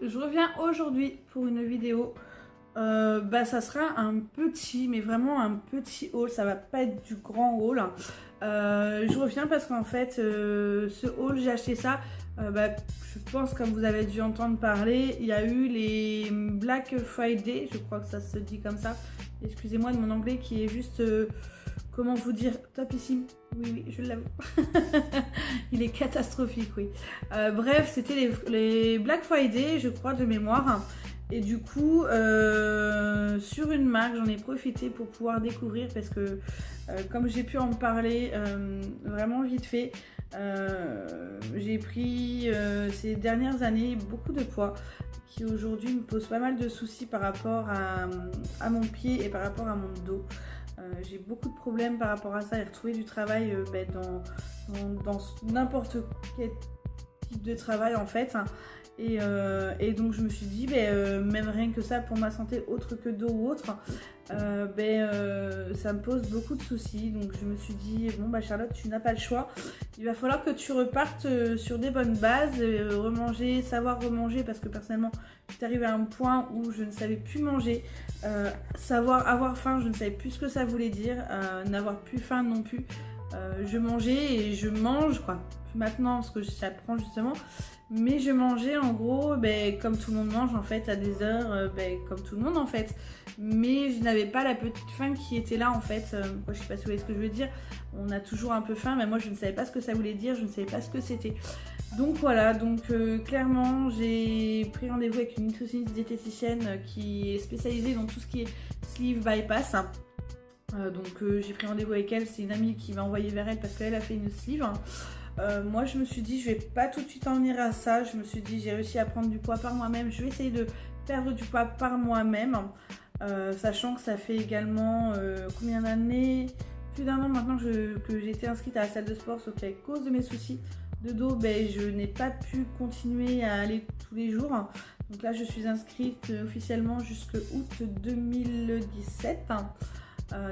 je reviens aujourd'hui pour une vidéo. Ça sera un petit, mais vraiment un petit haul, ça va pas être du grand haul. Je reviens parce qu'en fait, ce haul, j'ai acheté ça. Je pense, comme vous avez dû entendre parler, il y a eu les Black Friday, je crois que ça se dit comme ça. Excusez-moi de mon anglais qui est juste, comment vous dire, topissime. Oui, je l'avoue. Il est catastrophique, oui. Bref, c'était les Black Friday, je crois, de mémoire. Et du coup, sur une marque, j'en ai profité pour pouvoir découvrir parce que, comme j'ai pu en parler vraiment vite fait, j'ai pris ces dernières années beaucoup de poids qui aujourd'hui me posent pas mal de soucis par rapport à mon pied et par rapport à mon dos. J'ai beaucoup de problèmes par rapport à ça et retrouver du travail dans n'importe quel type de travail en fait. Et donc je me suis dit, même rien que ça pour ma santé autre que dos ou autre, ça me pose beaucoup de soucis. Donc je me suis dit, bon Charlotte, tu n'as pas le choix. Il va falloir que tu repartes sur des bonnes bases, remanger, savoir remanger, parce que personnellement, j'étais arrivée à un point où je ne savais plus manger. Savoir avoir faim, je ne savais plus ce que ça voulait dire. N'avoir plus faim non plus. Je mangeais et je mange quoi. Maintenant, parce que j'apprends justement, mais je mangeais en gros comme tout le monde mange en fait à des heures, comme tout le monde en fait, mais je n'avais pas la petite faim qui était là en fait. Je sais pas si vous voyez ce que je veux dire, on a toujours un peu faim, mais moi je ne savais pas ce que ça voulait dire, je ne savais pas ce que c'était. Donc voilà, clairement j'ai pris rendez-vous avec une nutritionniste diététicienne qui est spécialisée dans tout ce qui est sleeve bypass. J'ai pris rendez-vous avec elle, c'est une amie qui m'a envoyé vers elle parce qu'elle a fait une sleeve. Moi je me suis dit je vais pas tout de suite en venir à ça, je me suis dit j'ai réussi à prendre du poids par moi-même, je vais essayer de perdre du poids par moi-même, sachant que ça fait également combien d'années, plus d'un an maintenant que j'ai été inscrite à la salle de sport, sauf qu'à cause de mes soucis de dos, je n'ai pas pu continuer à aller tous les jours. Donc là je suis inscrite officiellement jusqu'au août 2017.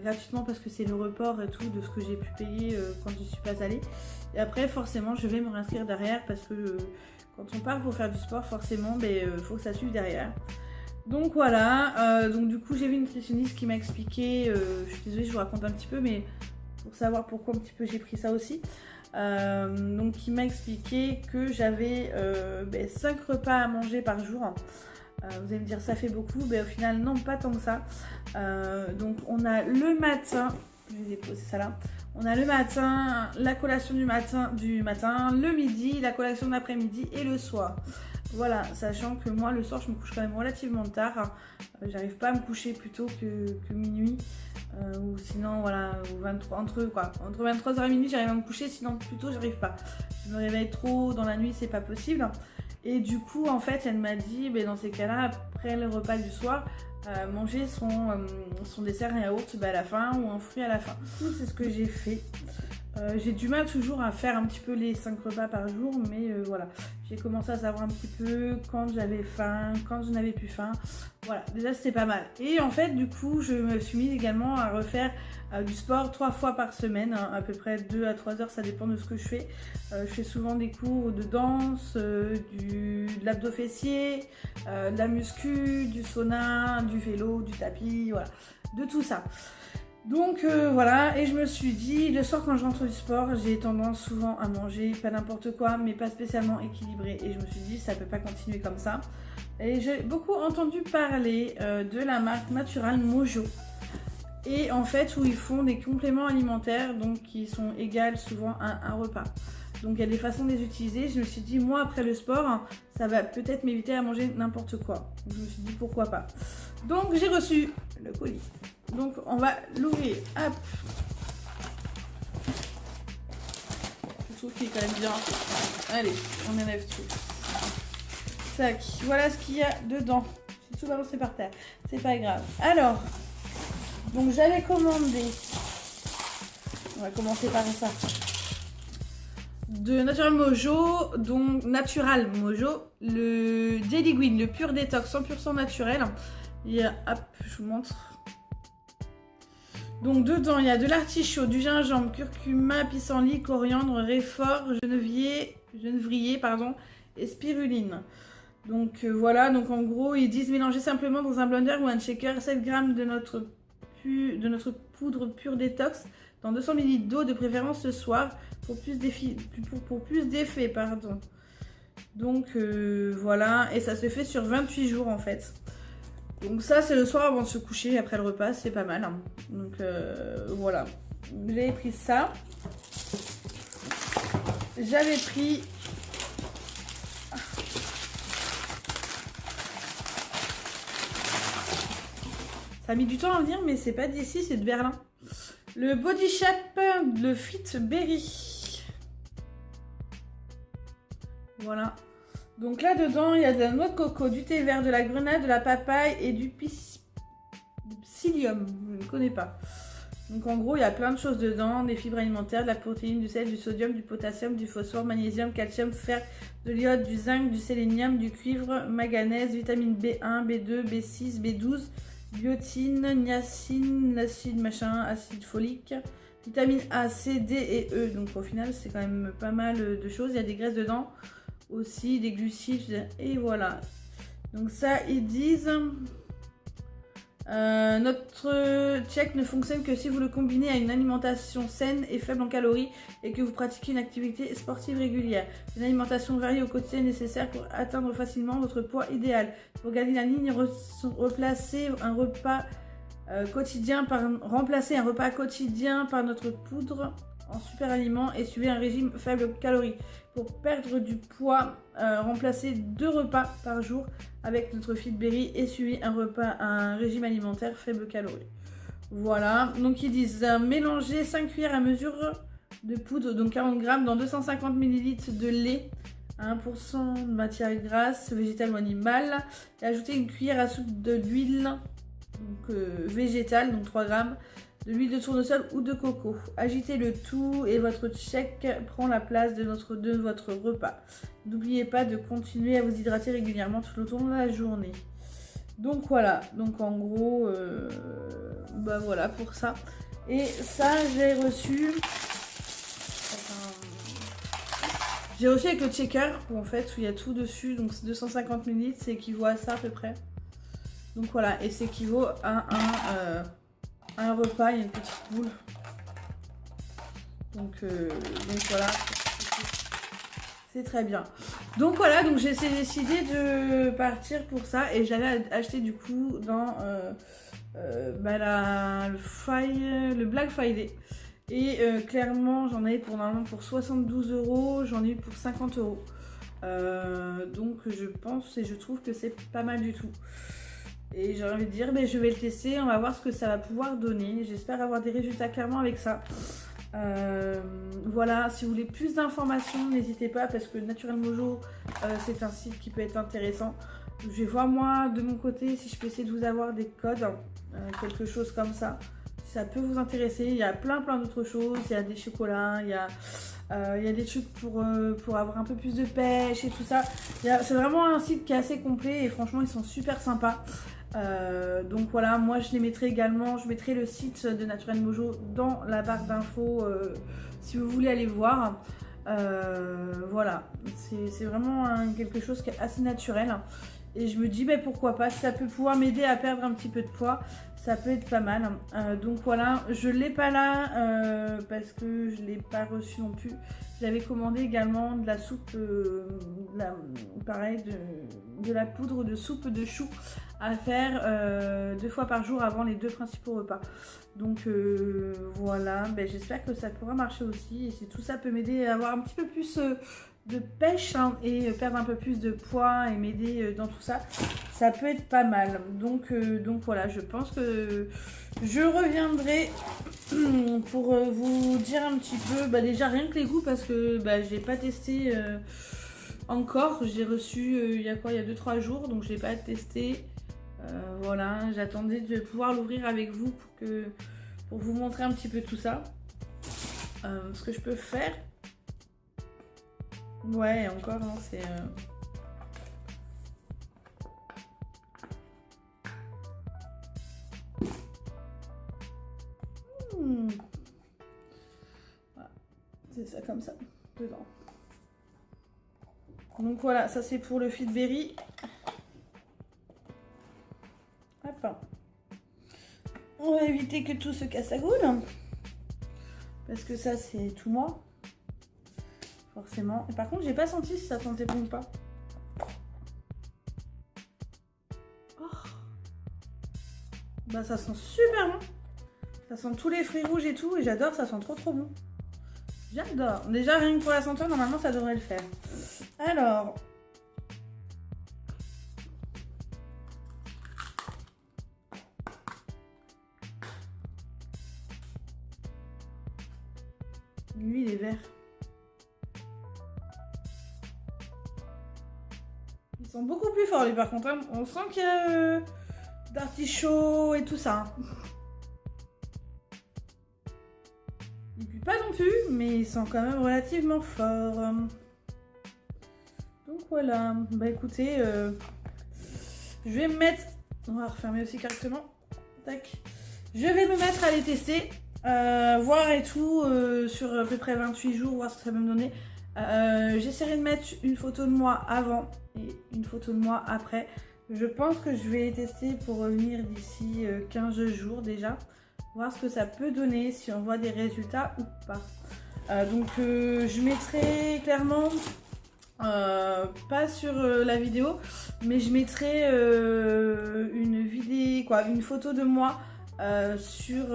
Gratuitement parce que c'est le report et tout de ce que j'ai pu payer quand je suis pas allée. Et après forcément je vais me réinscrire derrière parce que quand on part pour faire du sport forcément faut que ça suive derrière. Donc voilà, du coup j'ai vu une nutritionniste qui m'a expliqué, je suis désolée je vous raconte un petit peu mais pour savoir pourquoi un petit peu j'ai pris ça aussi. Qui m'a expliqué que j'avais 5 repas à manger par jour. Vous allez me dire ça fait beaucoup, au final non pas tant que ça. On a le matin, je vais déposer ça là. On a le matin, la collation du matin, le midi, la collation de l'après-midi et le soir. Voilà, sachant que moi le soir je me couche quand même relativement tard. J'arrive pas à me coucher plus tôt que minuit. Ou sinon voilà, entre 23h et minuit j'arrive à me coucher, sinon plus tôt j'arrive pas. Je me réveille trop dans la nuit, c'est pas possible. Et du coup en fait elle m'a dit dans ces cas là après le repas du soir manger son dessert et yaourt à la fin ou un fruit à la fin. C'est ce que j'ai fait. J'ai du mal toujours à faire un petit peu les 5 repas par jour, mais voilà, j'ai commencé à savoir un petit peu quand j'avais faim, quand je n'avais plus faim. Voilà, déjà c'était pas mal. Et en fait, du coup, je me suis mise également à refaire du sport 3 fois par semaine, à peu près 2 à 3 heures, ça dépend de ce que je fais. Je fais souvent des cours de danse, de l'abdos fessier, de la muscu, du sauna, du vélo, du tapis, voilà, de tout ça. Donc voilà, et je me suis dit, le soir quand je rentre du sport, j'ai tendance souvent à manger pas n'importe quoi, mais pas spécialement équilibré. Et je me suis dit, ça peut pas continuer comme ça. Et j'ai beaucoup entendu parler de la marque Natural Mojo. Et en fait, où ils font des compléments alimentaires, donc qui sont égales souvent à un repas. Donc il y a des façons de les utiliser. Je me suis dit, moi après le sport, ça va peut-être m'éviter à manger n'importe quoi. Donc, je me suis dit, pourquoi pas. Donc j'ai reçu le colis. Donc on va l'ouvrir. Hop. Je trouve qu'il est quand même bien. Allez, on enlève tout. Tac, voilà ce qu'il y a dedans. J'ai tout balancé par terre. C'est pas grave. Alors, donc j'avais commandé. On va commencer par ça. De Natural Mojo, donc Natural Mojo, le Daily Green, le pur détox 100% naturel. Il y a, hop, je vous montre. Donc dedans, il y a de l'artichaut, du gingembre, curcuma, pissenlit, coriandre, réfort, genévrier, et spiruline. Donc voilà, donc en gros ils disent mélanger simplement dans un blender ou un shaker 7 g de notre poudre pure détox dans 200 ml d'eau, de préférence ce soir pour plus d'effet, pardon. Donc voilà, et ça se fait sur 28 jours en fait. Donc ça c'est le soir avant de se coucher, après le repas, c'est pas mal, hein. Donc voilà, j'ai pris ça. J'avais pris ça a mis du temps à venir, mais c'est pas d'ici, c'est de Berlin. Le Body Shop, le Fit Berry. Voilà. Donc là dedans, il y a de la noix de coco, du thé vert, de la grenade, de la papaye et du psyllium. Je ne connais pas. Donc en gros, il y a plein de choses dedans, des fibres alimentaires, de la protéine, du sel, du sodium, du potassium, du phosphore, magnésium, calcium, fer, de l'iode, du zinc, du sélénium, du cuivre, manganèse, vitamine B1, B2, B6, B12, biotine, niacine, l'acide machin, acide folique, vitamine A, C, D et E. Donc au final, c'est quand même pas mal de choses. Il y a des graisses dedans aussi, des glucides et voilà. Donc ça, ils disent... notre check ne fonctionne que si vous le combinez à une alimentation saine et faible en calories et que vous pratiquez une activité sportive régulière. Une alimentation variée au quotidien est nécessaire pour atteindre facilement votre poids idéal. Pour garder la ligne, remplacer un repas quotidien par notre poudre en super aliment et suivez un régime faible calories. Pour perdre du poids, remplacez 2 repas par jour avec notre Fit Berry et suivez un régime alimentaire faible calories. Voilà, donc ils disent mélanger 5 cuillères à mesure de poudre, donc 40 g dans 250 ml de lait à 1% de matière grasse, végétale ou animale, et ajouter une cuillère à soupe d'huile végétale, donc 3 g, de l'huile de tournesol ou de coco. Agitez le tout et votre shake prend la place de votre repas. N'oubliez pas de continuer à vous hydrater régulièrement tout au long de la journée. Donc voilà, donc en gros, bah voilà pour ça. Et ça, j'ai reçu avec le checker où en fait où il y a tout dessus, donc 250 ml, c'est équivaut à ça à peu près. Donc voilà, et c'est équivaut à un repas, il y a une petite boule. Donc voilà, c'est très bien. Donc voilà, donc j'ai décidé de partir pour ça et j'allais acheter du coup dans le Black Friday. Et clairement, j'en ai normalement pour 72 €, j'en ai eu pour 50 €. Donc je pense et je trouve que c'est pas mal du tout. Et j'ai envie de dire, je vais le tester, on va voir ce que ça va pouvoir donner. J'espère avoir des résultats clairement avec ça. Voilà, si vous voulez plus d'informations, n'hésitez pas parce que Naturel Mojo, c'est un site qui peut être intéressant. Je vais voir moi de mon côté si je peux essayer de vous avoir des codes, quelque chose comme ça. Si ça peut vous intéresser, il y a plein d'autres choses, il y a des chocolats, il y a des trucs pour avoir un peu plus de pêche et tout ça. C'est vraiment un site qui est assez complet et franchement ils sont super sympas. Donc voilà, moi je les mettrai également, je mettrai le site de Naturel Mojo dans la barre d'infos si vous voulez aller voir. Voilà, c'est vraiment quelque chose qui est assez naturel. Et je me dis pourquoi pas, si ça peut pouvoir m'aider à perdre un petit peu de poids, ça peut être pas mal. Donc voilà, je l'ai pas là parce que je l'ai pas reçu non plus. J'avais commandé également de la soupe, pareil, de la poudre de soupe de chou à faire 2 fois par jour avant les 2 principaux repas. Donc voilà, j'espère que ça pourra marcher aussi. Et si tout ça peut m'aider à avoir un petit peu plus de pêche et perdre un peu plus de poids et m'aider dans tout ça, ça peut être pas mal. Donc voilà, je pense que je reviendrai pour vous dire un petit peu, déjà rien que les goûts parce que j'ai pas testé encore. J'ai reçu il y a 2-3 jours, donc je l'ai pas testé. Voilà, j'attendais de pouvoir l'ouvrir avec vous pour vous montrer un petit peu tout ça. Ce que je peux faire. Ouais, encore, c'est... Voilà. C'est ça comme ça, dedans. Donc voilà, ça c'est pour le Fitberry. Hop. On va éviter que tout se casse la gueule. Parce que ça c'est tout moi. Forcément. Et par contre, j'ai pas senti si ça sentait bon ou pas. Oh. Bah ça sent super bon. Ça sent tous les fruits rouges et tout. Et j'adore, ça sent trop trop bon. J'adore. Déjà, rien que pour la senteur, normalement, ça devrait le faire. Alors. Lui, il est vert. Ils sont beaucoup plus forts, lui, par contre. Hein. On sent qu'il y a d'artichaut et tout ça. Il pue pas non plus, mais ils sont quand même relativement forts. Donc voilà. Bah écoutez, je vais me mettre... On va refermer aussi correctement. Tac. Je vais me mettre à les tester. Voir et tout sur à peu près 28 jours, voir ce que ça va me donner. J'essaierai de mettre une photo de moi avant et une photo de moi après. Je pense que je vais les tester pour revenir d'ici 15 jours déjà. Voir ce que ça peut donner, si on voit des résultats ou pas. Donc je mettrai clairement, pas sur la vidéo, mais je mettrai une photo de moi sur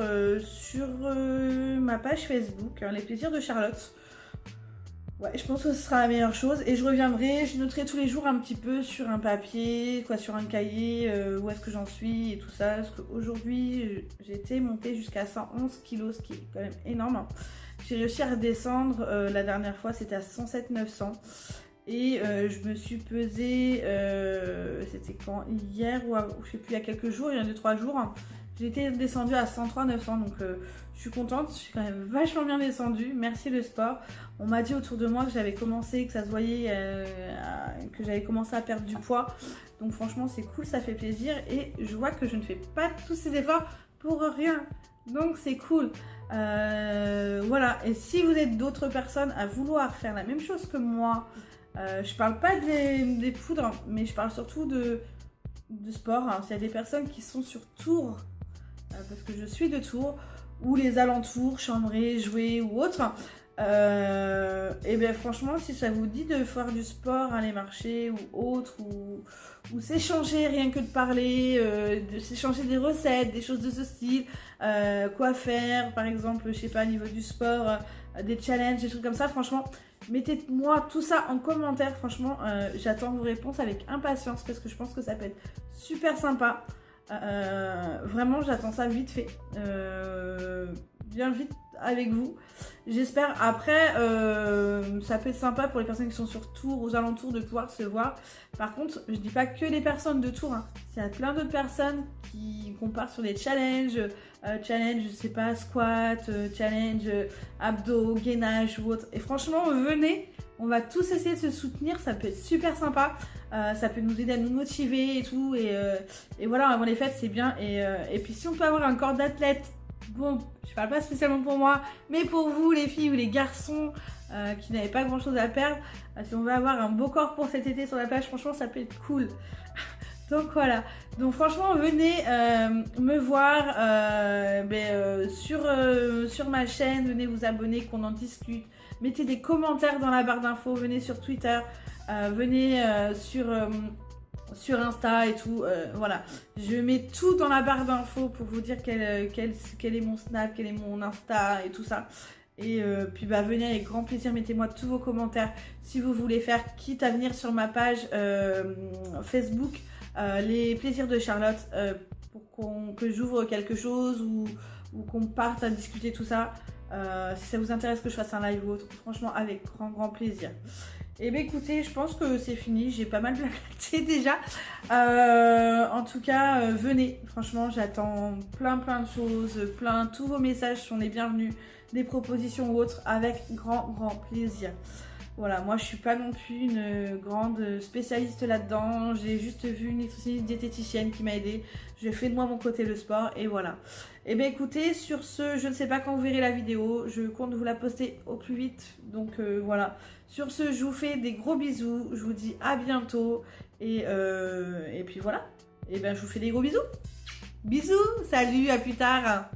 ma page Facebook, hein, Les Plaisirs de Charlotte. Ouais, je pense que ce sera la meilleure chose. Et je reviendrai, je noterai tous les jours un petit peu sur un papier, sur un cahier, où est-ce que j'en suis et tout ça. Parce qu'aujourd'hui, j'ai été montée jusqu'à 111 kilos, ce qui est quand même énorme. Hein. J'ai réussi à redescendre, la dernière fois, c'était à 107 900. Et je me suis pesée, c'était quand? Hier ou je sais plus, il y a quelques jours, il y a 2-3 jours. Hein. J'ai été descendue à 103 900, donc je suis contente, je suis quand même vachement bien descendue, merci le sport. On m'a dit autour de moi que j'avais commencé, que ça se voyait, que j'avais commencé à perdre du poids. Donc franchement c'est cool, ça fait plaisir et je vois que je ne fais pas tous ces efforts pour rien. Donc c'est cool. Voilà, et si vous êtes d'autres personnes à vouloir faire la même chose que moi, je parle pas des poudres, mais je parle surtout de sport. Hein. S'il y a des personnes qui sont sur Tours, parce que je suis de Tours, ou les alentours, Chambray, Joué ou autre, et bien franchement, si ça vous dit de faire du sport, aller marcher ou autre, ou s'échanger, rien que de parler, de s'échanger des recettes, des choses de ce style, quoi faire, par exemple, je sais pas, au niveau du sport, des challenges, des trucs comme ça, franchement, mettez-moi tout ça en commentaire, franchement, j'attends vos réponses avec impatience, parce que je pense que ça peut être super sympa. Vraiment j'attends ça vite fait, bien vite avec vous, j'espère. Après ça peut être sympa pour les personnes qui sont sur Tours, aux alentours, de pouvoir se voir. Par contre je dis pas que les personnes de Tours, hein. Il y a plein d'autres personnes qui comparent sur les challenges, je sais pas, squat, challenge, abdos, gainage ou autre, et franchement venez, on va tous essayer de se soutenir, ça peut être super sympa. Ça peut nous aider à nous motiver et tout, et voilà, avant les fêtes c'est bien, et puis si on peut avoir un corps d'athlète, bon, je parle pas spécialement pour moi, mais pour vous les filles ou les garçons qui n'avaient pas grand chose à perdre, si on veut avoir un beau corps pour cet été sur la plage, franchement ça peut être cool. Donc voilà, donc franchement venez me voir sur ma chaîne, venez vous abonner, qu'on en discute, mettez des commentaires dans la barre d'infos, venez sur Twitter, venez sur Insta et tout, voilà, je mets tout dans la barre d'infos pour vous dire quel est mon Snap, quel est mon Insta et tout ça. Et puis venez avec grand plaisir, mettez-moi tous vos commentaires si vous voulez faire, quitte à venir sur ma page Facebook, Les Plaisirs de Charlotte, pour que j'ouvre quelque chose ou qu'on parte à discuter tout ça. Si ça vous intéresse que je fasse un live ou autre, franchement avec grand plaisir. Et bien écoutez, je pense que c'est fini, j'ai pas mal blablaté déjà. En tout cas, venez, franchement j'attends plein de choses, tous vos messages sont les bienvenus, des propositions ou autres, avec grand plaisir. Voilà, moi je suis pas non plus une grande spécialiste là-dedans. J'ai juste vu une nutritionniste diététicienne qui m'a aidée. Je fais de moi mon côté le sport et voilà. Et bien écoutez, sur ce, je ne sais pas quand vous verrez la vidéo. Je compte vous la poster au plus vite. Donc voilà. Sur ce, je vous fais des gros bisous. Je vous dis à bientôt. Et puis voilà. Et ben je vous fais des gros bisous. Bisous, salut, à plus tard.